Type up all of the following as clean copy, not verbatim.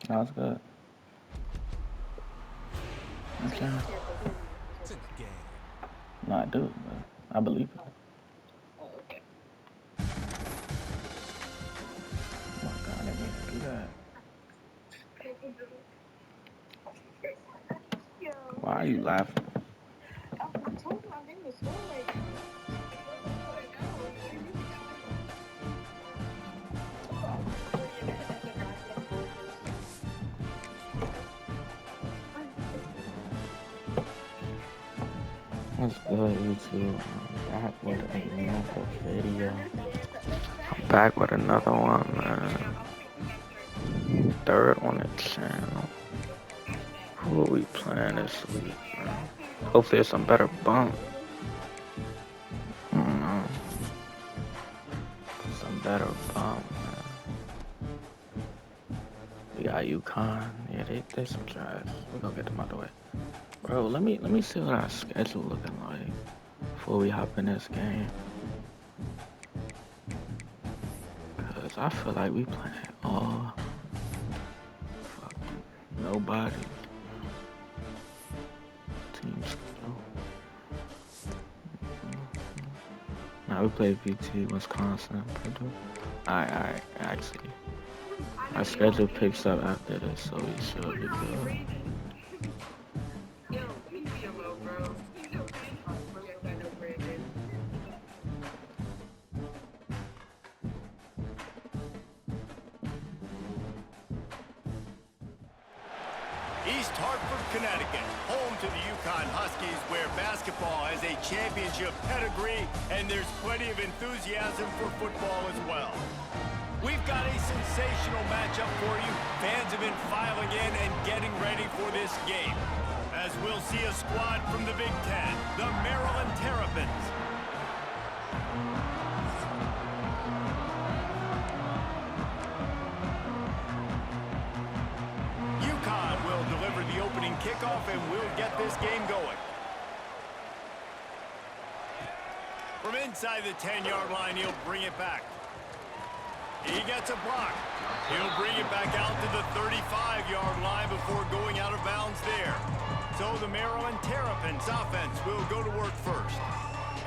Sounds good. Okay. No, I do, but I believe it. Oh my God, I didn't mean to do that. Why are you laughing? What's good, YouTube? I'm back with another video. I'm back with another one, man. Third on the channel. Who are we playing this week, man? Hopefully it's some better bump. Some better bump, man. We got UConn. Yeah, they some trash. We gonna get them out the way. Bro, let me see what our schedule looking like before we hop in this game. Cause I feel like we playing all nobody. Team schedule. Now we play VT, Wisconsin, Purdue. Alright, actually. Our schedule picks up after this, so we should be good. East Hartford, Connecticut, home to the UConn Huskies, where basketball has a championship pedigree and there's plenty of enthusiasm for football as well. We've got a sensational matchup for you. Fans have been filing in and getting ready for this game, as we'll see a squad from the Big Ten, the Maryland Terrapins. UConn will deliver the opening kickoff and we'll get this game going. From inside the 10-yard line, he'll bring it back. He gets a block. He'll bring it back out to the 35-yard line before going out of bounds there. So the Maryland Terrapins offense will go to work first.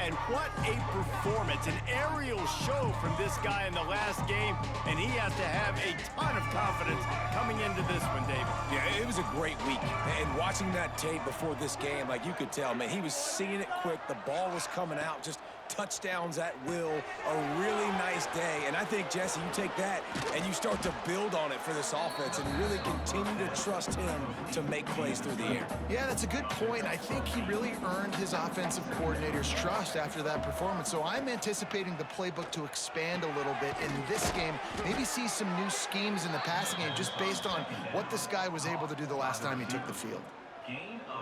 And what a performance, an aerial show from this guy in the last game, and he has to have a ton of confidence coming into this one, David. Yeah, it was a great week. And watching that tape before this game, like you could tell, man, he was seeing it quick. The ball was coming out, just touchdowns at will. A really nice day. And I think, Jesse, you take that and you start to build on it for this offense and really continue to trust him to make plays through the air. Yeah, that's a good point. I think he really earned his offensive coordinator's trust after that performance. So I'm anticipating the playbook to expand a little bit in this game. Maybe see some new schemes in the passing game just based on what this guy was able to do the last time he took the field.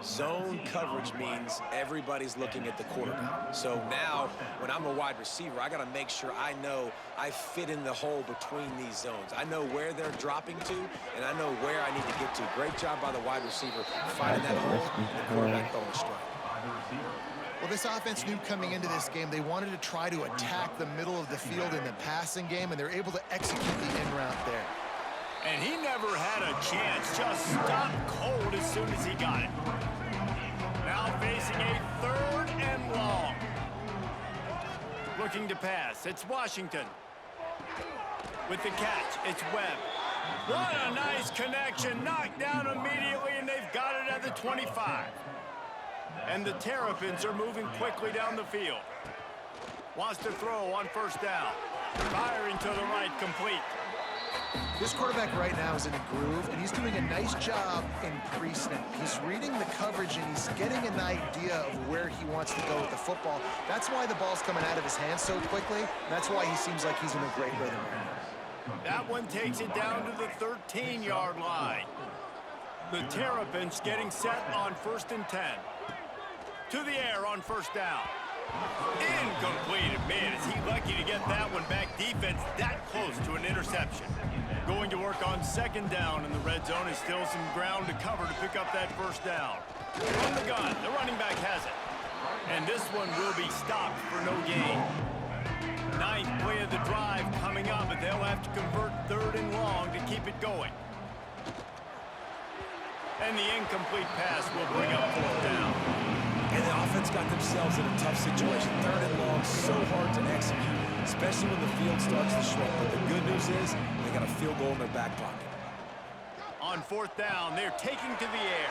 Zone coverage means everybody's looking at the quarterback. So now, when I'm a wide receiver, I got to make sure I know I fit in the hole between these zones. I know where they're dropping to, and I know where I need to get to. Great job by the wide receiver finding that hole and the quarterback throwing a strike. Well, this offense knew coming into this game they wanted to try to attack the middle of the field in the passing game, and they're able to execute the in route there. And he never had a chance, just stopped cold as soon as he got it. Now facing a 3rd and long. Looking to pass, it's Washington. With the catch, it's Webb. What a nice connection, knocked down immediately, and they've got it at the 25. And the Terrapins are moving quickly down the field. Wants to throw on 1st down. Firing to the right, complete. This quarterback right now is in a groove, and he's doing a nice job in pre-snap. He's reading the coverage, and he's getting an idea of where he wants to go with the football. That's why the ball's coming out of his hands so quickly. That's why he seems like he's in a great rhythm right now. That one takes it down to the 13-yard line. The Terrapins getting set on 1st and 10. To the air on 1st down. Incomplete. Man, is he lucky to get that one back. Defense that close to an interception. Going to work on 2nd down in the red zone. Is still some ground to cover to pick up that 1st down. From the gun, the running back has it. And this one will be stopped for no gain. 9th play of the drive coming up, but they'll have to convert 3rd and long to keep it going. And the incomplete pass will bring up fourth down. And the offense got themselves in a tough situation. Third and long, so hard to execute, especially when the field starts to shrink. But the good news is they got a field goal in their back pocket. On fourth down, they're taking to the air.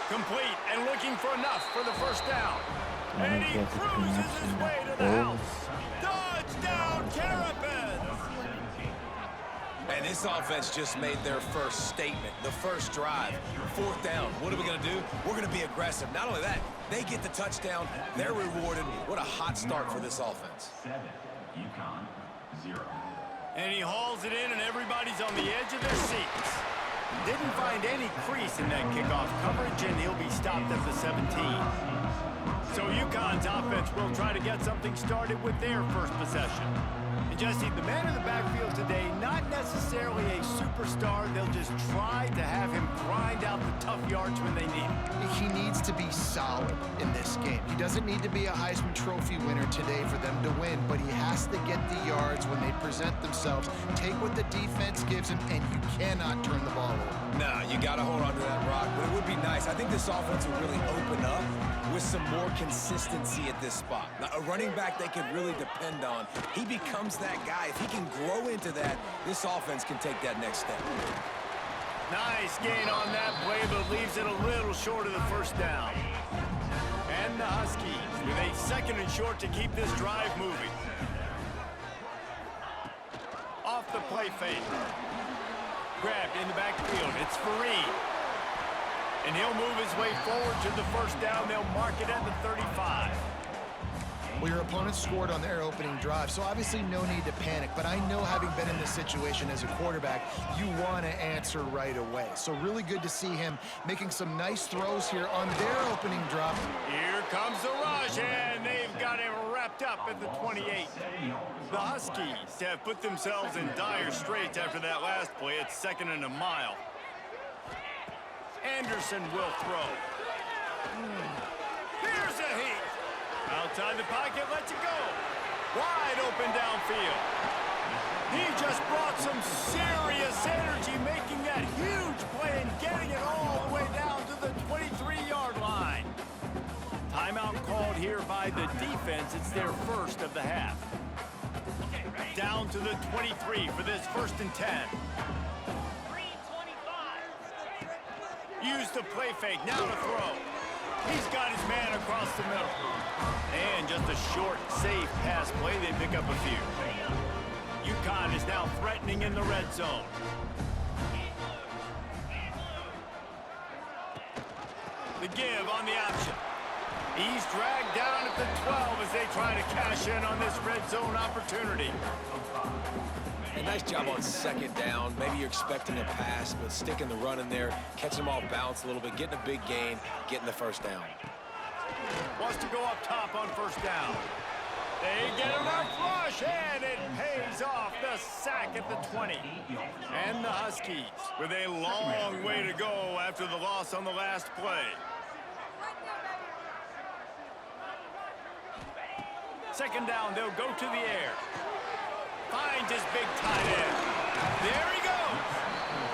Complete and looking for enough for the first down. And he cruises his way to the house. Touchdown, Terrapins! And this offense just made their first statement, the first drive. Fourth down, what are we going to do? We're going to be aggressive. Not only that, they get the touchdown, they're rewarded. What a hot start for this offense. 7, UConn, 0. And he hauls it in, and everybody's on the edge of their seats. Didn't find any crease in that kickoff coverage, and he'll be stopped at the 17. So UConn's offense will try to get something started with their first possession. And Jesse, the man in the backfield today, not necessarily a superstar. They'll just try to have him grind out the tough yards when they need him. He needs to be solid in this game. He doesn't need to be a Heisman Trophy winner today for them to win, but he has to get the yards when they present themselves. Take what the defense gives him, and you cannot turn the ball over. No, you got to hold on to that rock, but it would be nice. I think this offense will really open up with some more consistency at this spot. Now, a running back they can really depend on. He becomes that guy. If he can grow into that, this offense can take that next step. Nice gain on that play, but leaves it a little short of the first down. And the Huskies with a second and short to keep this drive moving. Off the play fake. Grabbed in the backfield. It's Fareed. And he'll move his way forward to the first down. They'll mark it at the 35. Well, your opponent scored on their opening drive, so obviously no need to panic. But I know, having been in this situation as a quarterback, you want to answer right away. So really good to see him making some nice throws here on their opening drop. Here comes the rush, and they've got him wrapped up at the 28. The Huskies have put themselves in dire straits after that last play. It's 2nd and a mile. Anderson will throw. Here's a heat. Outside the pocket, lets it go. Wide open downfield. He just brought some serious energy, making that huge play and getting it all the way down to the 23-yard line. Timeout called here by the defense. It's their first of the half. Down to the 23 for this 1st and 10. Use the play fake, now to throw. He's got his man across the middle. And just a short, safe pass play, they pick up a few. UConn is now threatening in the red zone. The give on the option. He's dragged down at the 12 as they try to cash in on this red zone opportunity. A nice job on 2nd down. Maybe you're expecting a pass, but sticking the run in there, catching them off balance a little bit, getting a big gain, getting the first down. Wants to go up top on 1st down. They get enough rush, and it pays off. The sack at the 20. And the Huskies with a long way to go after the loss on the last play. 2nd down, they'll go to the air. Finds his big tight end. There he goes.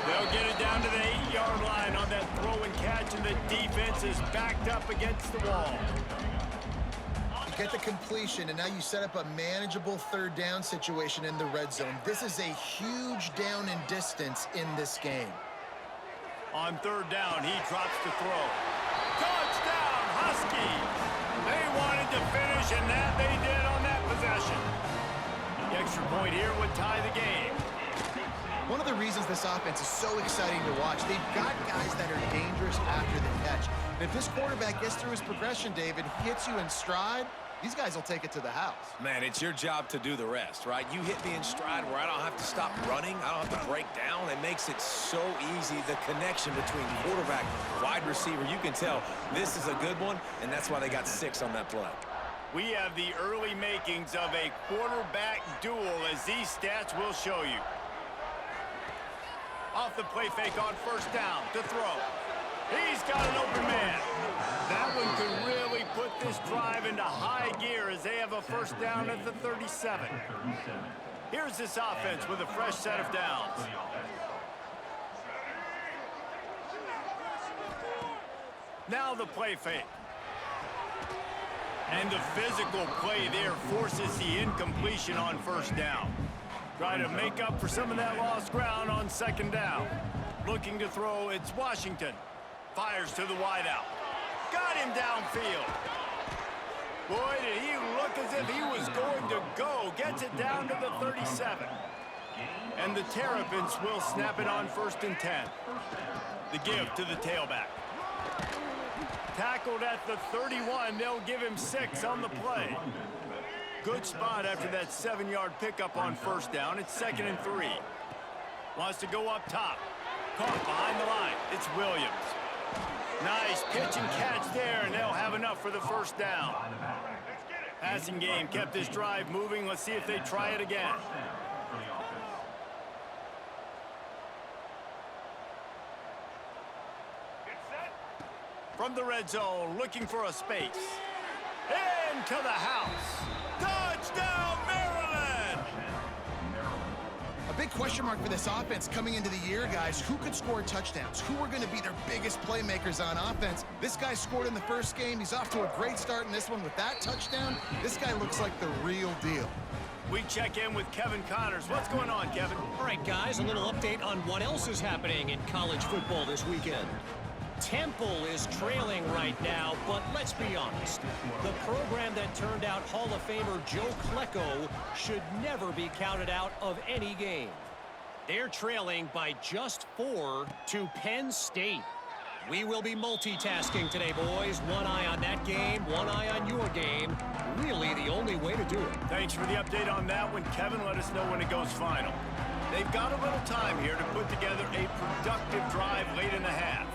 They'll get it down to the 8-yard line on that throw and catch, and the defense is backed up against the wall. You get the completion, and now you set up a manageable 3rd down situation in the red zone. This is a huge down in distance in this game. On 3rd down, he drops to throw. Touchdown, Huskies! They wanted to finish, and that they did on that possession. The extra point here would tie the game. One of the reasons this offense is so exciting to watch, they've got guys that are dangerous after the catch. And if this quarterback gets through his progression, David, hits you in stride, these guys will take it to the house. Man, it's your job to do the rest, right? You hit me in stride where I don't have to stop running. I don't have to break down. It makes it so easy, the connection between quarterback, wide receiver. You can tell this is a good one, and that's why they got 6 on that play. We have the early makings of a quarterback duel, as these stats will show you. Off the play fake on 1st down to throw. He's got an open man. That one could really put this drive into high gear as they have a 1st down at the 37. Here's this offense with a fresh set of downs. Now the play fake. And the physical play there forces the incompletion on first down. Try to make up for some of that lost ground on second down. Looking to throw, it's Washington. Fires to the wideout. Got him downfield. Boy, did he look as if he was going to go. Gets it down to the 37. And the Terrapins will snap it on 1st and 10. The give to the tailback. Tackled at the 31. They'll give him 6 on the play. Good spot after that 7-yard pickup on first down. It's 2nd and 3. Wants to go up top. Caught behind the line. It's Williams. Nice pitch and catch there, and they'll have enough for the first down. Passing game kept this drive moving. Let's see if they try it again. From the red zone, looking for a space. Into the house. Touchdown, Maryland! A big question mark for this offense coming into the year, guys. Who could score touchdowns? Who are going to be their biggest playmakers on offense? This guy scored in the first game. He's off to a great start in this one with that touchdown. This guy looks like the real deal. We check in with Kevin Connors. What's going on, Kevin? All right, guys, a little update on what else is happening in college football this weekend. Temple is trailing right now, but let's be honest. The program that turned out Hall of Famer Joe Klecko should never be counted out of any game. They're trailing by just 4 to Penn State. We will be multitasking today, boys. One eye on that game, one eye on your game. Really the only way to do it. Thanks for the update on that one, Kevin. Let us know when it goes final. They've got a little time here to put together a productive drive late in the half.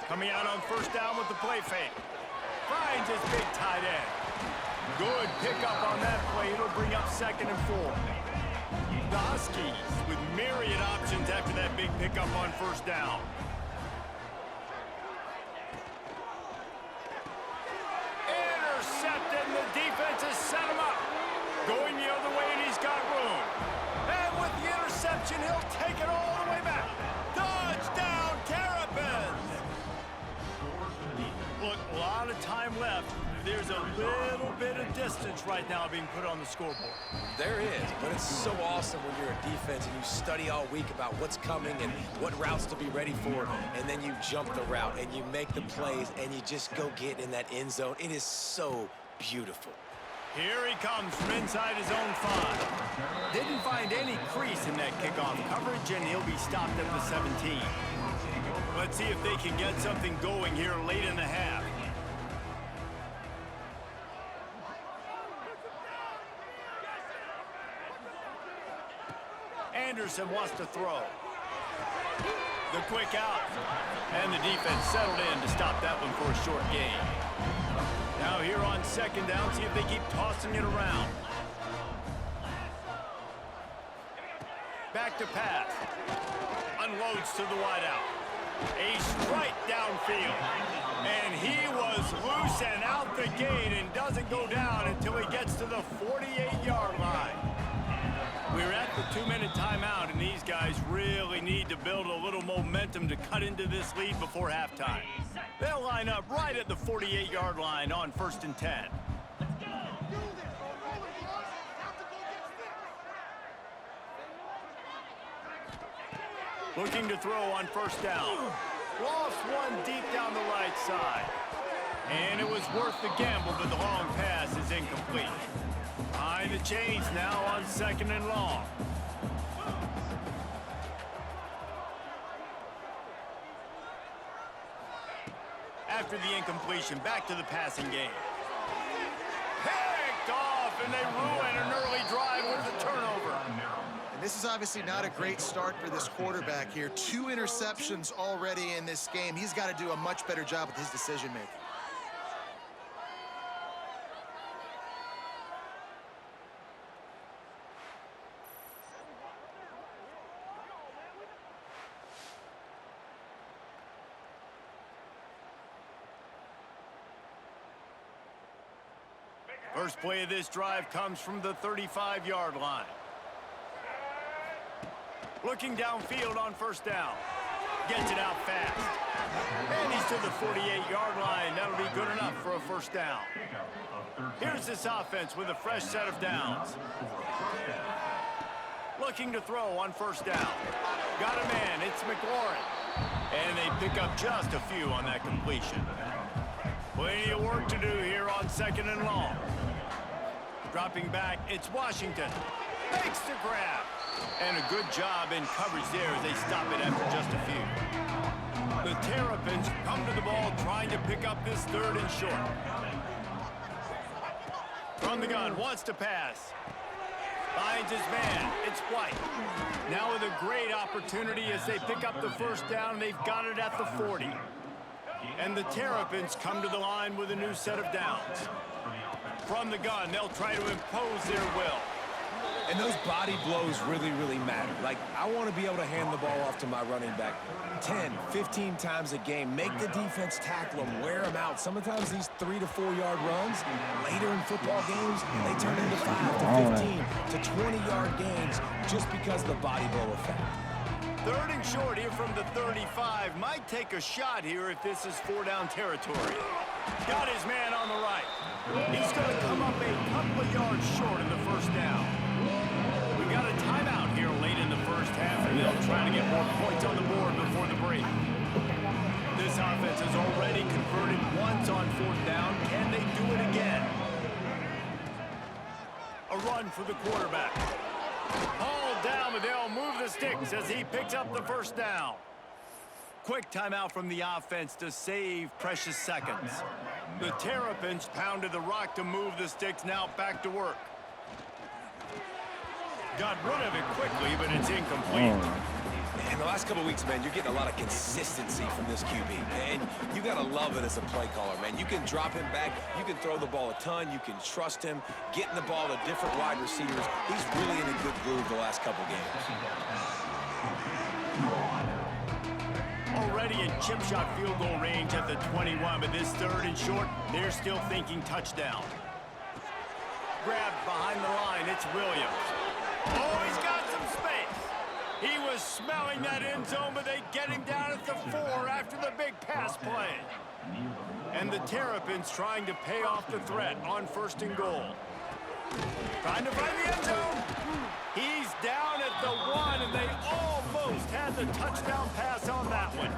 Coming out on first down with the play fake. Finds his big tight end. Good pickup on that play. It'll bring up 2nd and 4. The Huskies with myriad options after that big pickup on first down. Intercepted, and the defense has set him up. Going the other way, and he's got room. And with the interception, he'll take it all the way back. Touchdown, Terrapins! Look, a lot of time left. There's a little bit of distance right now being put on the scoreboard. There is, but it's so awesome when you're a defense and you study all week about what's coming and what routes to be ready for, and then you jump the route and you make the plays and you just go get in that end zone. It is so beautiful. Here he comes from inside his own 5. Didn't find any crease in that kickoff coverage, and he'll be stopped at the 17. Let's see if they can get something going here late in the half. Anderson wants to throw. The quick out. And the defense settled in to stop that one for a short gain. Now here on second down, see if they keep tossing it around. Back to pass. Unloads to the wideout. A strike downfield. And he was loose and out the gate and doesn't go down until he gets to the 48-yard line. We're at the 2-minute timeout, and these guys really need to build a little momentum to cut into this lead before halftime. They'll line up right at the 48-yard line on 1st and 10. Looking to throw on first down. Lost one deep down the right side. And it was worth the gamble, but the long pass is incomplete. Behind the chains now on 2nd and long. After the incompletion, back to the passing game. Picked off, and they ruin an early drive with the turnover. And this is obviously not a great start for this quarterback here. 2 interceptions already in this game. He's got to do a much better job with his decision-making. First play of this drive comes from the 35-yard line. Looking downfield on first down. Gets it out fast. And he's to the 48-yard line. That'll be good enough for a first down. Here's this offense with a fresh set of downs. Looking to throw on first down. Got a man. It's McLaurin. And they pick up just a few on that completion. Plenty of work to do here on 2nd and long. Dropping back, it's Washington. Makes the grab. And a good job in coverage there as they stop it after just a few. The Terrapins come to the ball trying to pick up this 3rd and short. From the gun, wants to pass. Finds his man. It's White. Now with a great opportunity as they pick up the first down. They've got it at the 40. And the Terrapins come to the line with a new set of downs. From the gun, they'll try to impose their will. And those body blows really, really matter. Like, I want to be able to hand the ball off to my running back 10, 15 times a game. Make the defense tackle them, wear them out. Sometimes these 3 to 4 yard runs, later in football games, they turn into 5 to 15 to 20-yard gains just because of the body blow effect. 3rd and short here from the 35. Might take a shot here if this is 4-down territory. Got his man on the right. He's going to come up a couple of yards short of the first down. We've got a timeout here late in the first half, and they'll try to get more points on the board before the break. This offense has already converted once on 4th down. Can they do it again? A run for the quarterback. Hauled down, but they'll move the sticks as he picks up the first down. Quick timeout from the offense to save precious seconds. The Terrapins pounded the rock to move the sticks, now back to work. Got rid of it quickly, but it's incomplete. In the last couple of weeks, man, you're getting a lot of consistency from this QB. And you got to love it as a play caller, man. You can drop him back. You can throw the ball a ton. You can trust him. Getting the ball to different wide receivers. He's really in a good groove the last couple games. Already in chip shot field goal range at the 21, but this 3rd and short, they're still thinking touchdown. Grabbed behind the line, it's Williams. Oh, he's got some space. He was smelling that end zone, but they get him down at the 4 after the big pass play. And the Terrapins trying to pay off the threat on 1st and goal. Trying to find the end zone. He's down at the 1, and they almost had the touchdown pass on that one.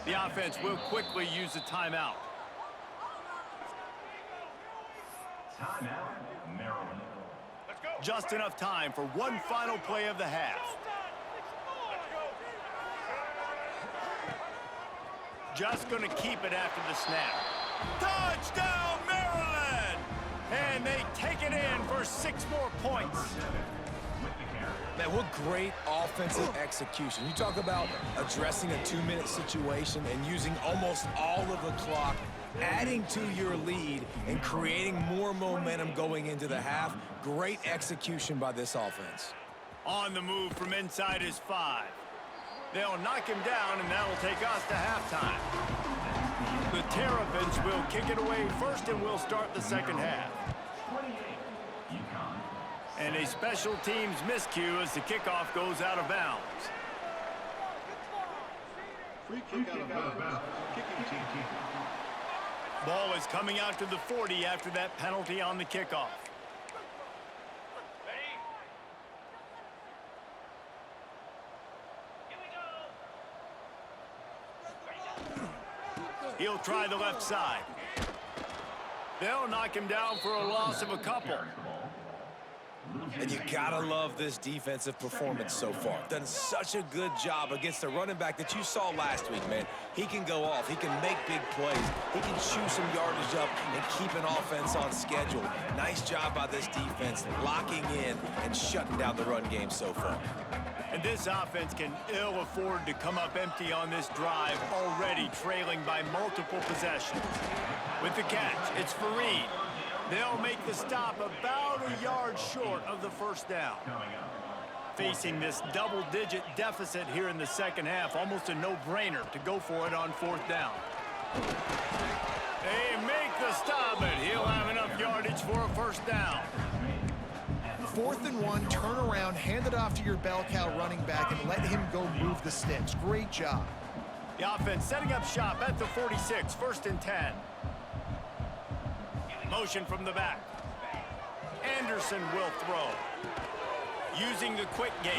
The offense will quickly use a timeout. Timeout, Maryland. Just enough time for one final play of the half. Just going to keep it after the snap. Touchdown, Maryland! And they take it in for 6 more points. Man, what great offensive execution. You talk about addressing a 2-minute situation and using almost all of the clock, adding to your lead and creating more momentum going into the half. Great execution by this offense. On the move from inside his 5. They'll knock him down, and that'll take us to halftime. The Terrapins will kick it away first, and we'll start the second half. And a special teams miscue as the kickoff goes out of bounds. Free kick out of bounds. Kicking team. Ball is coming out to the 40 after that penalty on the kickoff. He'll try the left side. They'll knock him down for a loss of a couple. And you gotta love this defensive performance so far. Done such a good job against the running back that you saw last week, man. He can go off. He can make big plays. He can chew some yardage up and keep an offense on schedule. Nice job by this defense locking in and shutting down the run game so far. And this offense can ill afford to come up empty on this drive, already trailing by multiple possessions. With the catch, it's Fareed. They'll make the stop about a yard short of the first down. Facing this double-digit deficit here in the second half, almost a no-brainer to go for it on 4th down. They make the stop, but he'll have enough yardage for a first down. 4th and 1, turn around, hand it off to your bell cow running back and let him go move the sticks. Great job. The offense setting up shop at the 46, 1st and 10. Motion from the back. Anderson will throw. Using the quick game.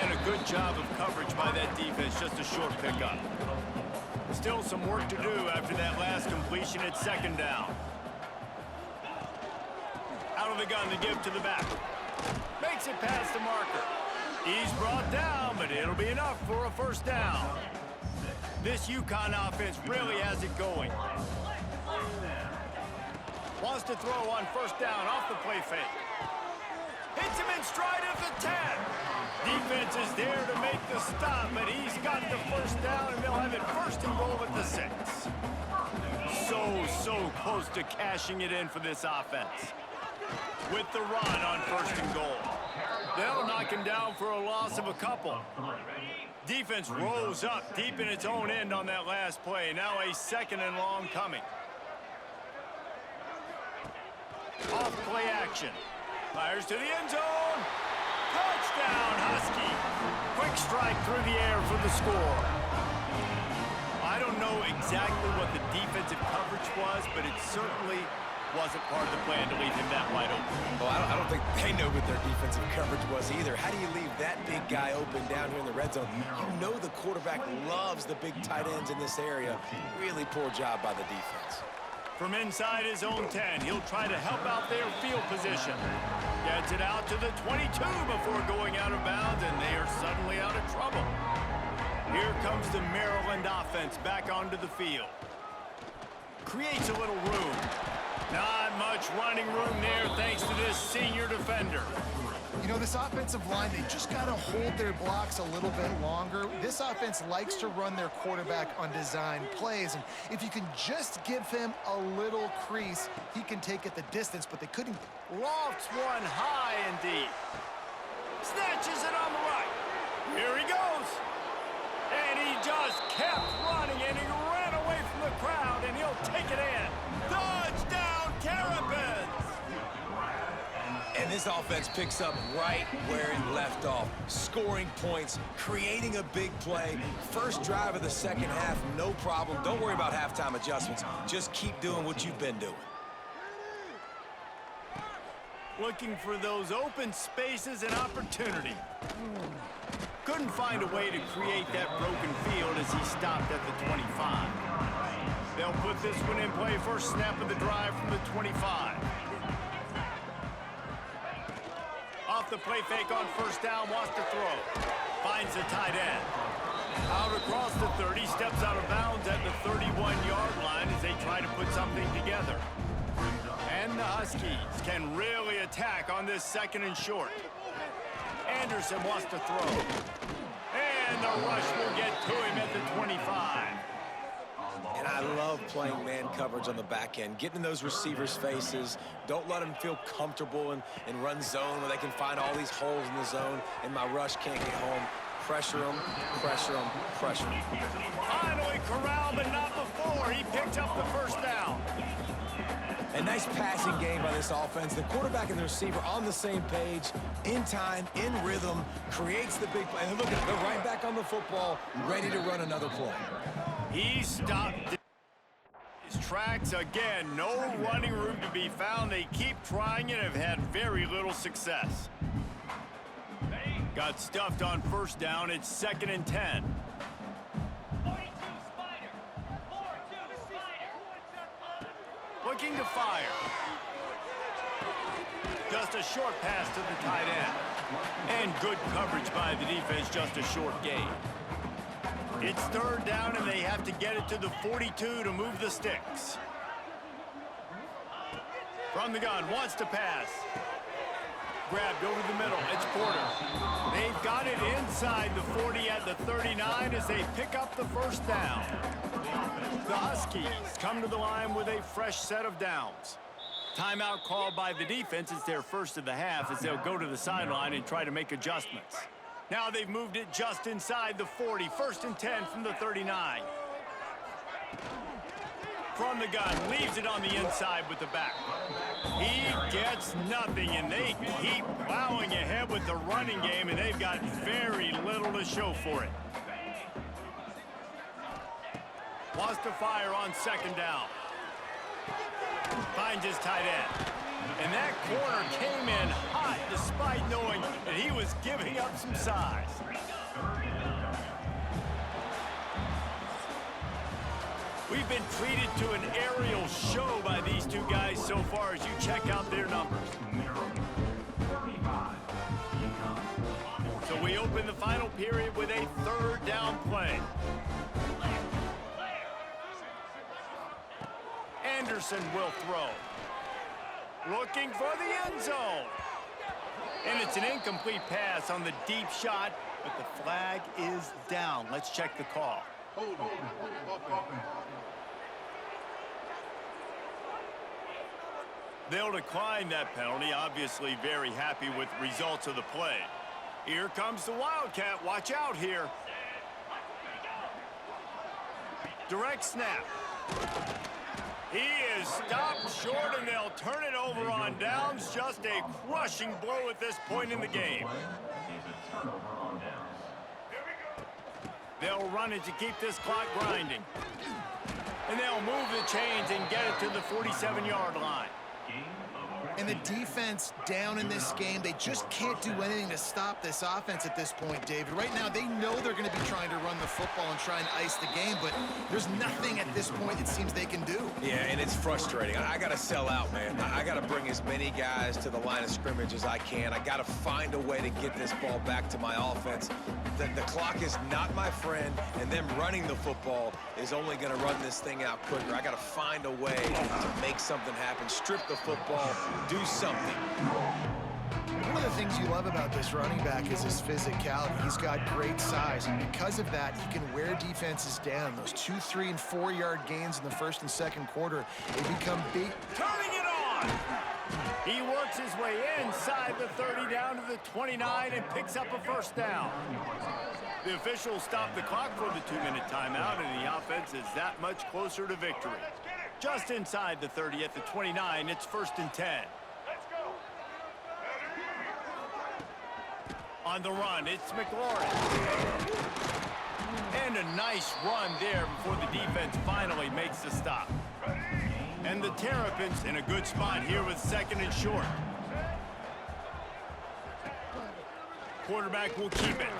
And a good job of coverage by that defense, just a short pickup. Still some work to do after that last completion at 2nd down. Out of the gun to give to the back. Makes it past the marker. He's brought down, but it'll be enough for a 1st down. This UConn offense really has it going. Wants to throw on 1st down off the play fake. Hits him in stride at the 10. Defense is there to make the stop, but he's got the 1st down, and they'll have it 1st and goal at the 6. So close to cashing it in for this offense. With the run on 1st and goal. They'll knock him down for a loss of a couple. Defense rose up deep in its own end on that last play. Now a 2nd and long coming. Off play action. Fires to the end zone. Touchdown, Husky. Quick strike through the air for the score. I don't know exactly what the defensive coverage was, but it certainly wasn't part of the plan to leave him that wide open. Well, I don't think they know what their defensive coverage was either. How do you leave that big guy open down here in the red zone? You know the quarterback loves the big tight ends in this area. Really poor job by the defense. From inside his own 10, he'll try to help out their field position. Gets it out to the 22 before going out of bounds, and they are suddenly out of trouble. Here comes the Maryland offense back onto the field. Creates a little room. Not much running room there thanks to this senior defender. You know, this offensive line, they just got to hold their blocks a little bit longer. This offense likes to run their quarterback on design plays, and if you can just give him a little crease, he can take it the distance, but they couldn't. Lofts one high and deep. Snatches it on the right. Here he goes. And he just kept running, and he ran away from the crowd, and he'll take it in. Touchdown, Terrapins! And this offense picks up right where it left off. Scoring points, creating a big play. First drive of the 2nd half, no problem. Don't worry about halftime adjustments. Just keep doing what you've been doing. Looking for those open spaces and opportunity. Couldn't find a way to create that broken field as he stopped at the 25. They'll put this one in play first snap of the drive from the 25. Off the play fake on 1st down, wants to throw. Finds the tight end. Out across the 30, steps out of bounds at the 31-yard line as they try to put something together. And the Huskies can really attack on this 2nd and short. Anderson wants to throw. And the rush will get to him at the 25. And I love playing man coverage on the back end, getting in those receivers' faces. Don't let them feel comfortable and run zone where they can find all these holes in the zone, and my rush can't get home. Pressure them, pressure them, pressure them. Finally corralled, but not before. He picked up the 1st down. A nice passing game by this offense. The quarterback and the receiver on the same page, in time, in rhythm, creates the big play. And look at it, they're right back on the football, ready to run another play. He stopped his tracks again. No running room to be found. They keep trying and have had very little success. Got stuffed on 1st down. It's 2nd and 10. Looking to fire. Just a short pass to the tight end. And good coverage by the defense, just a short gain. It's 3rd down, and they have to get it to the 42 to move the sticks. From the gun, wants to pass. Grabbed over the middle, it's Porter. They've got it inside the 40 at the 39 as they pick up the 1st down. The Huskies come to the line with a fresh set of downs. Timeout called by the defense. It's their first of the half as they'll go to the sideline and try to make adjustments. Now they've moved it just inside the 40. 1st and 10 from the 39. from the gun, leaves it on the inside with the back. He gets nothing, and they keep plowing ahead with the running game, and they've got very little to show for it. Wants to fire on second down. Finds his tight end. And that corner came in hot despite knowing that he was giving up some size. We've been treated to an aerial show by these two guys so far as you check out their numbers. So we open the final period with a third down play. Anderson will throw. Looking for the end zone. And it's an incomplete pass on the deep shot, but the flag is down. Let's check the call. They'll decline that penalty, obviously very happy with the results of the play. Here comes the Wildcat. Watch out here. Direct snap. He is stopped short, and they'll turn it over on downs. Just a crushing blow at this point in the game. They'll run it to keep this clock grinding. And they'll move the chains and get it to the 47-yard line. And the defense down in this game, they just can't do anything to stop this offense at this point, David. Right now, they know they're going to be trying to run the football and try and ice the game, but there's nothing at this point it seems they can do. Yeah, and it's frustrating. I got to sell out, man. I got to bring as many guys to the line of scrimmage as I can. I got to find a way to get this ball back to my offense. The clock is not my friend, and them running the football is only going to run this thing out quicker. I got to find a way to make something happen, strip the football, do something. One of the things you love about this running back is his physicality. He's got great size, and because of that, he can wear defenses down. Those 2-, 3-, and 4-yard gains in the first and second quarter, they become big. Turning it on! He works his way inside the 30 down to the 29 and picks up a first down. The officials stop the clock for the 2-minute timeout, and the offense is that much closer to victory. Just inside the 30 at the 29, it's 1st and 10. On the run, it's McLaurin. And a nice run there before the defense finally makes the stop. And the Terrapins in a good spot here with 2nd and short. Quarterback will keep it.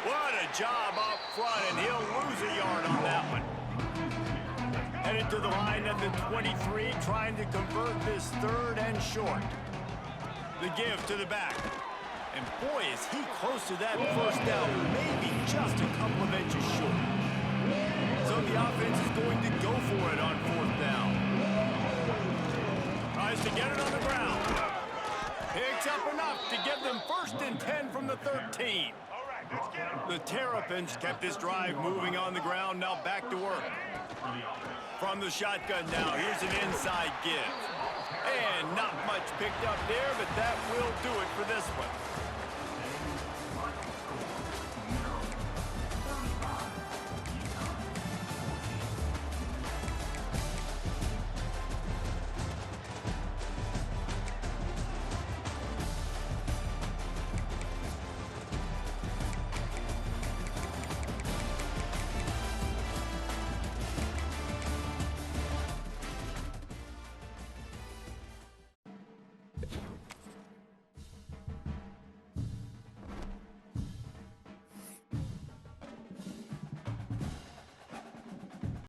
What a job up front, and he'll lose a yard on that one. Headed to the line at the 23, trying to convert this 3rd and short. The give to the back. And boy, is he close to that first down, maybe just a couple of inches short. So the offense is going to go for it on 4th down. Tries to get it on the ground. Picks up enough to give them 1st and 10 from the 13. The Terrapins kept this drive moving on the ground, now back to work. From the shotgun now, here's an inside give. And not much picked up there, but that will do it for this one.